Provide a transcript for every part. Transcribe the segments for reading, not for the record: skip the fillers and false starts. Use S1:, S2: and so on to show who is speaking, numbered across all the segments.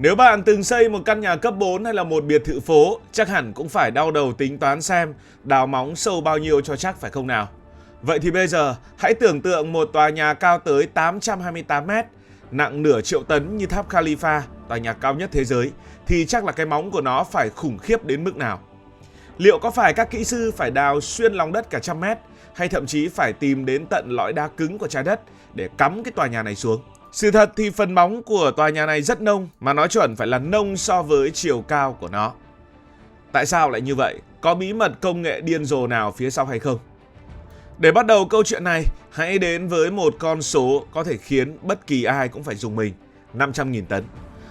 S1: Nếu bạn từng xây một căn nhà cấp 4 hay là một biệt thự phố, chắc hẳn cũng phải đau đầu tính toán xem đào móng sâu bao nhiêu cho chắc, phải không nào? Vậy thì bây giờ hãy tưởng tượng một tòa nhà cao tới 828 mét, nặng nửa triệu tấn như tháp Khalifa, tòa nhà cao nhất thế giới, thì chắc là cái móng của nó phải khủng khiếp đến mức nào? Liệu có phải các kỹ sư phải đào xuyên lòng đất cả trăm mét, hay thậm chí phải tìm đến tận lõi đá cứng của trái đất để cắm cái tòa nhà này xuống? Sự thật thì phần móng của tòa nhà này rất nông, mà nói chuẩn phải là nông so với chiều cao của nó. Tại sao lại như vậy? Có bí mật công nghệ điên rồ nào phía sau hay không? Để bắt đầu câu chuyện này, hãy đến với một con số có thể khiến bất kỳ ai cũng phải rùng mình, 500.000 tấn.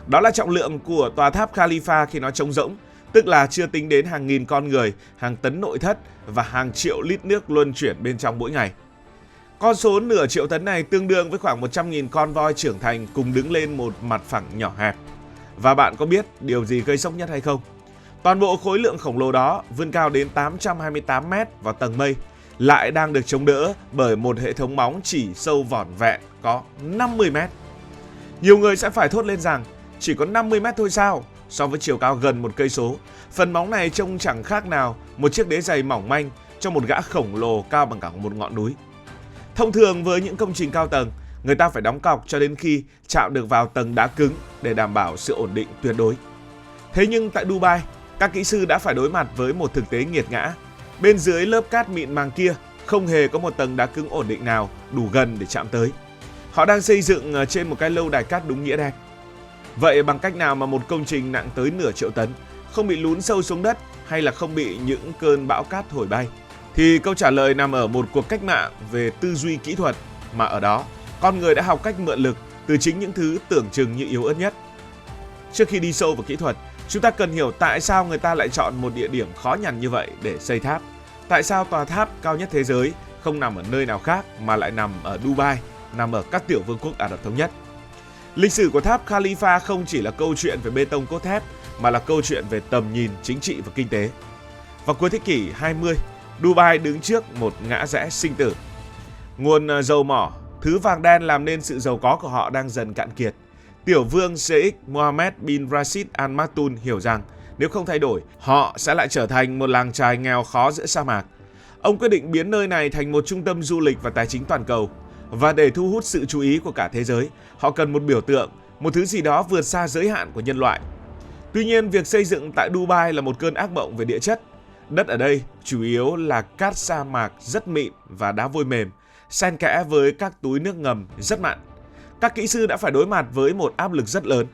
S1: Đó là trọng lượng của tòa tháp Khalifa khi nó trống rỗng, tức là chưa tính đến hàng nghìn con người, hàng tấn nội thất và hàng triệu lít nước luân chuyển bên trong mỗi ngày. Con số nửa triệu tấn này tương đương với khoảng 100.000 con voi trưởng thành cùng đứng lên một mặt phẳng nhỏ hẹp. Và bạn có biết điều gì gây sốc nhất hay không? Toàn bộ khối lượng khổng lồ đó vươn cao đến 828 mét vào tầng mây lại đang được chống đỡ bởi một hệ thống móng chỉ sâu vỏn vẹn có 50 mét. Nhiều người sẽ phải thốt lên rằng chỉ có 50 mét thôi sao? So với chiều cao gần một cây số, phần móng này trông chẳng khác nào một chiếc đế giày mỏng manh cho một gã khổng lồ cao bằng cả một ngọn núi. Thông thường với những công trình cao tầng, người ta phải đóng cọc cho đến khi chạm được vào tầng đá cứng để đảm bảo sự ổn định tuyệt đối. Thế nhưng tại Dubai, các kỹ sư đã phải đối mặt với một thực tế nghiệt ngã. Bên dưới lớp cát mịn màng kia không hề có một tầng đá cứng ổn định nào đủ gần để chạm tới. Họ đang xây dựng trên một cái lâu đài cát đúng nghĩa đen. Vậy bằng cách nào mà một công trình nặng tới nửa triệu tấn không bị lún sâu xuống đất hay là không bị những cơn bão cát thổi bay? Thì câu trả lời nằm ở một cuộc cách mạng về tư duy kỹ thuật, mà ở đó con người đã học cách mượn lực từ chính những thứ tưởng chừng như yếu ớt nhất. Trước khi đi sâu vào kỹ thuật, chúng ta cần hiểu tại sao người ta lại chọn một địa điểm khó nhằn như vậy để xây tháp. Tại sao tòa tháp cao nhất thế giới không nằm ở nơi nào khác mà lại nằm ở Dubai, nằm ở các tiểu vương quốc Ả Rập Thống Nhất. Lịch sử của tháp Khalifa không chỉ là câu chuyện về bê tông cốt thép mà là câu chuyện về tầm nhìn chính trị và kinh tế. Vào cuối thế kỷ 20, Dubai đứng trước một ngã rẽ sinh tử. Nguồn dầu mỏ, thứ vàng đen làm nên sự giàu có của họ đang dần cạn kiệt. Tiểu vương Sheikh Mohammed bin Rashid Al Maktoum hiểu rằng nếu không thay đổi, họ sẽ lại trở thành một làng chài nghèo khó giữa sa mạc. Ông quyết định biến nơi này thành một trung tâm du lịch và tài chính toàn cầu. Và để thu hút sự chú ý của cả thế giới, họ cần một biểu tượng, một thứ gì đó vượt xa giới hạn của nhân loại. Tuy nhiên, việc xây dựng tại Dubai là một cơn ác mộng về địa chất. Đất ở đây chủ yếu là cát sa mạc rất mịn và đá vôi mềm, xen kẽ với các túi nước ngầm rất mặn. Các kỹ sư đã phải đối mặt với một áp lực rất lớn.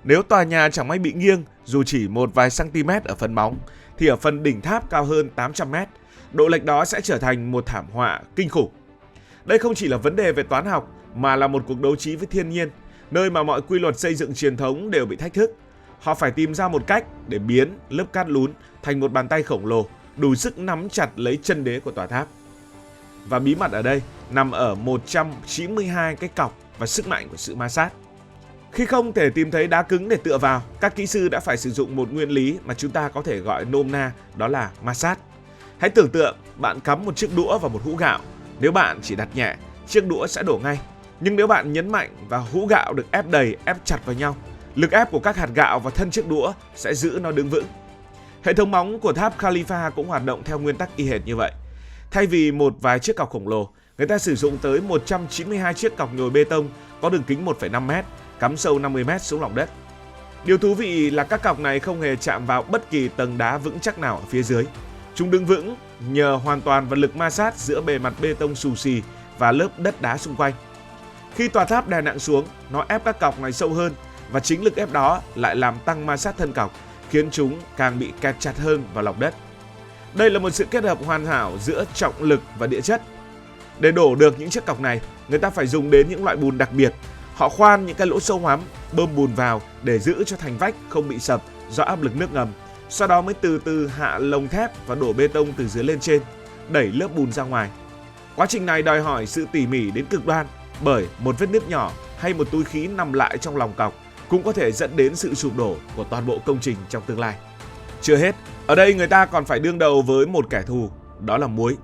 S1: Nếu tòa nhà chẳng may bị nghiêng dù chỉ một vài cm ở phần móng, thì ở phần đỉnh tháp cao hơn 800 mét, độ lệch đó sẽ trở thành một thảm họa kinh khủng. Đây không chỉ là vấn đề về toán học mà là một cuộc đấu trí với thiên nhiên, nơi mà mọi quy luật xây dựng truyền thống đều bị thách thức. Họ phải tìm ra một cách để biến lớp cát lún thành một bàn tay khổng lồ, đủ sức nắm chặt lấy chân đế của tòa tháp. Và bí mật ở đây nằm ở 192 cái cọc và sức mạnh của sự ma sát. Khi không thể tìm thấy đá cứng để tựa vào, các kỹ sư đã phải sử dụng một nguyên lý mà chúng ta có thể gọi nôm na, đó là ma sát. Hãy tưởng tượng bạn cắm một chiếc đũa vào một hũ gạo. Nếu bạn chỉ đặt nhẹ, chiếc đũa sẽ đổ ngay. Nhưng nếu bạn nhấn mạnh và hũ gạo được ép đầy, ép chặt vào nhau, lực ép của các hạt gạo và thân chiếc đũa sẽ giữ nó đứng vững. Hệ thống móng của tháp Khalifa cũng hoạt động theo nguyên tắc y hệt như vậy. Thay vì một vài chiếc cọc khổng lồ, người ta sử dụng tới 192 chiếc cọc nhồi bê tông có đường kính 1,5 m, cắm sâu 50 m xuống lòng đất. Điều thú vị là các cọc này không hề chạm vào bất kỳ tầng đá vững chắc nào ở phía dưới. Chúng đứng vững nhờ hoàn toàn vào lực ma sát giữa bề mặt bê tông xù xì và lớp đất đá xung quanh. Khi tòa tháp đè nặng xuống, nó ép các cọc này sâu hơn và chính lực ép đó lại làm tăng ma sát thân cọc, khiến chúng càng bị kẹt chặt hơn vào lòng đất. Đây là một sự kết hợp hoàn hảo giữa trọng lực và địa chất. Để đổ được những chiếc cọc này, người ta phải dùng đến những loại bùn đặc biệt. Họ khoan những cái lỗ sâu hoắm, bơm bùn vào để giữ cho thành vách không bị sập do áp lực nước ngầm. Sau đó mới từ từ hạ lồng thép và đổ bê tông từ dưới lên trên, đẩy lớp bùn ra ngoài. Quá trình này đòi hỏi sự tỉ mỉ đến cực đoan, bởi một vết nứt nhỏ hay một túi khí nằm lại trong lòng cọc cũng có thể dẫn đến sự sụp đổ của toàn bộ công trình trong tương lai. Chưa hết, ở đây người ta còn phải đương đầu với một kẻ thù, đó là muối.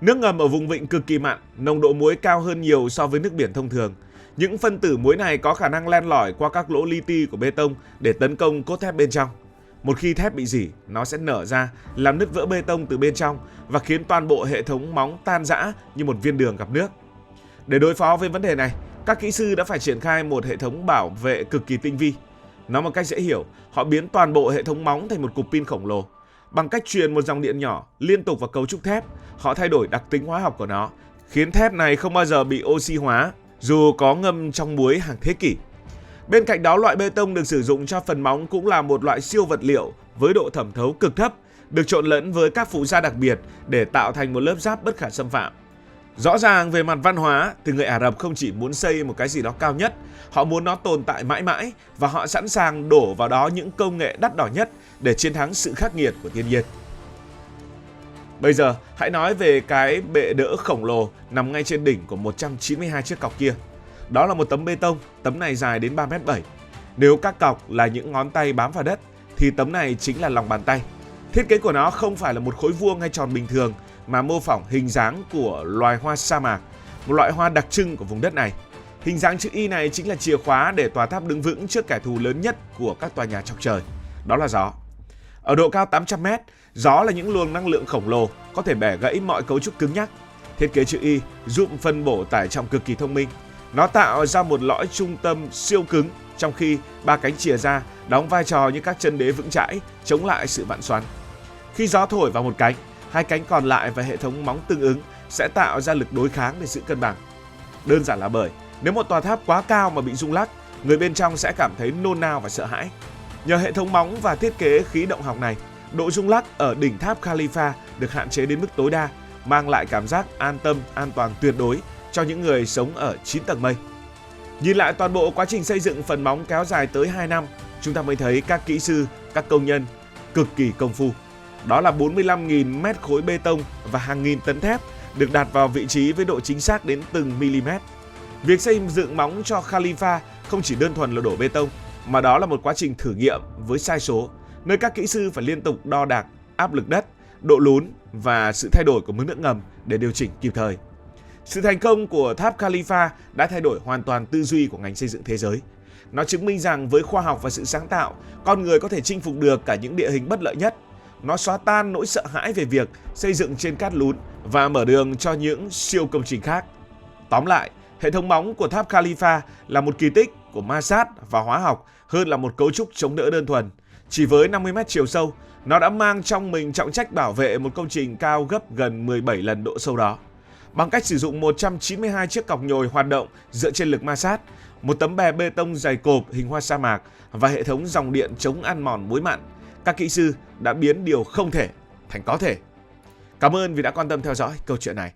S1: Nước ngầm ở vùng vịnh cực kỳ mặn, nồng độ muối cao hơn nhiều so với nước biển thông thường. Những phân tử muối này có khả năng len lỏi qua các lỗ li ti của bê tông để tấn công cốt thép bên trong. Một khi thép bị rỉ, nó sẽ nở ra, làm nứt vỡ bê tông từ bên trong và khiến toàn bộ hệ thống móng tan rã như một viên đường gặp nước. Để đối phó với vấn đề này, các kỹ sư đã phải triển khai một hệ thống bảo vệ cực kỳ tinh vi. Nói một cách dễ hiểu, họ biến toàn bộ hệ thống móng thành một cục pin khổng lồ. Bằng cách truyền một dòng điện nhỏ liên tục vào cấu trúc thép, họ thay đổi đặc tính hóa học của nó, khiến thép này không bao giờ bị oxy hóa, dù có ngâm trong muối hàng thế kỷ. Bên cạnh đó, loại bê tông được sử dụng cho phần móng cũng là một loại siêu vật liệu với độ thẩm thấu cực thấp, được trộn lẫn với các phụ gia đặc biệt để tạo thành một lớp giáp bất khả xâm phạm. Rõ ràng về mặt văn hóa thì người Ả Rập không chỉ muốn xây một cái gì đó cao nhất, họ muốn nó tồn tại mãi mãi và họ sẵn sàng đổ vào đó những công nghệ đắt đỏ nhất để chiến thắng sự khắc nghiệt của thiên nhiên. Bây giờ hãy nói về cái bệ đỡ khổng lồ nằm ngay trên đỉnh của 192 chiếc cọc kia. Đó là một tấm bê tông, tấm này dài đến 3,7 m. Nếu các cọc là những ngón tay bám vào đất thì tấm này chính là lòng bàn tay. Thiết kế của nó không phải là một khối vuông hay tròn bình thường mà mô phỏng hình dáng của loài hoa sa mạc, một loại hoa đặc trưng của vùng đất này. Hình dáng chữ Y này chính là chìa khóa để tòa tháp đứng vững trước kẻ thù lớn nhất của các tòa nhà chọc trời, đó là gió. Ở độ cao 800 m, gió là những luồng năng lượng khổng lồ có thể bẻ gãy mọi cấu trúc cứng nhắc. Thiết kế chữ Y giúp phân bổ tải trọng cực kỳ thông minh. Nó tạo ra một lõi trung tâm siêu cứng, trong khi ba cánh chìa ra đóng vai trò như các chân đế vững chãi chống lại sự vặn xoắn. Khi gió thổi vào một cánh, hai cánh còn lại và hệ thống móng tương ứng sẽ tạo ra lực đối kháng để giữ cân bằng. Đơn giản là bởi nếu một tòa tháp quá cao mà bị rung lắc, người bên trong sẽ cảm thấy nôn nao và sợ hãi. Nhờ hệ thống móng và thiết kế khí động học này, độ rung lắc ở đỉnh tháp Khalifa được hạn chế đến mức tối đa, mang lại cảm giác an tâm, an toàn tuyệt đối cho những người sống ở 9 tầng mây. Nhìn lại toàn bộ quá trình xây dựng phần móng kéo dài tới 2 năm, chúng ta mới thấy các kỹ sư, các công nhân cực kỳ công phu. Đó là 45.000 mét khối bê tông và hàng nghìn tấn thép được đặt vào vị trí với độ chính xác đến từng mm. Việc xây dựng móng cho Khalifa không chỉ đơn thuần là đổ bê tông, mà đó là một quá trình thử nghiệm với sai số, nơi các kỹ sư phải liên tục đo đạc áp lực đất, độ lún và sự thay đổi của mức nước ngầm để điều chỉnh kịp thời. Sự thành công của tháp Khalifa đã thay đổi hoàn toàn tư duy của ngành xây dựng thế giới. Nó chứng minh rằng với khoa học và sự sáng tạo, con người có thể chinh phục được cả những địa hình bất lợi nhất. Nó xóa tan nỗi sợ hãi về việc xây dựng trên cát lún và mở đường cho những siêu công trình khác. Tóm lại, hệ thống móng của tháp Khalifa là một kỳ tích của ma sát và hóa học hơn là một cấu trúc chống đỡ đơn thuần. Chỉ với 50 mét chiều sâu, nó đã mang trong mình trọng trách bảo vệ một công trình cao gấp gần 17 lần độ sâu đó. Bằng cách sử dụng 192 chiếc cọc nhồi hoạt động dựa trên lực ma sát, một tấm bè bê tông dày cộp hình hoa sa mạc và hệ thống dòng điện chống ăn mòn muối mặn, các kỹ sư đã biến điều không thể thành có thể. Cảm ơn vì đã quan tâm theo dõi câu chuyện này.